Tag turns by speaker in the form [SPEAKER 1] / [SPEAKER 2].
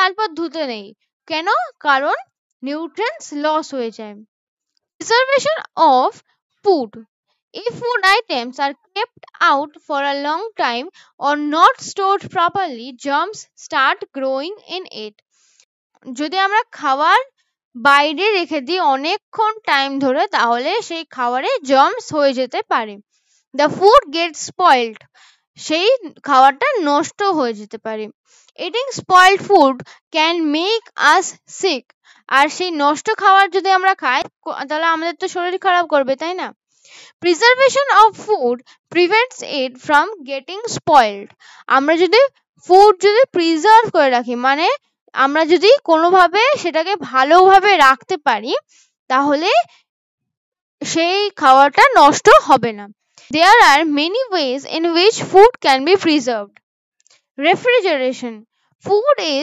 [SPEAKER 1] তারপর ধুতে নেই। কেন? কারণ নিউট্রিয়েন্টস লস হয়ে যায়। Preservation of food. If food items are kept out for a long time or not stored properly, germs start growing in it. যদি আমরা খাবার বাইরে রেখে দিই অনেকক্ষণ টাইম ধরে, তাহলে সেই খাবারে জার্মস হয়ে যেতে পারে। দ্য ফুড গেট স্পয়েলড, সেই খাবারটা নষ্ট হয়ে যেতে পারে। Eating spoiled food can make us sick, আর সেই নষ্ট খাবার যদি আমরা খাই তাহলে আমাদের তো শরীর খারাপ করবে, তাই না? Preservation of food prevents it from getting spoiled. আমরা যদি ফুড যদি প্রিজার্ভ করে রাখি, মানে আমরা যদি কোনোভাবে সেটাকে ভালোভাবে রাখতে পারি, তাহলে সেই খাবারটা নষ্ট হবে না। There are many ways in which food can be preserved. Refrigeration. Food is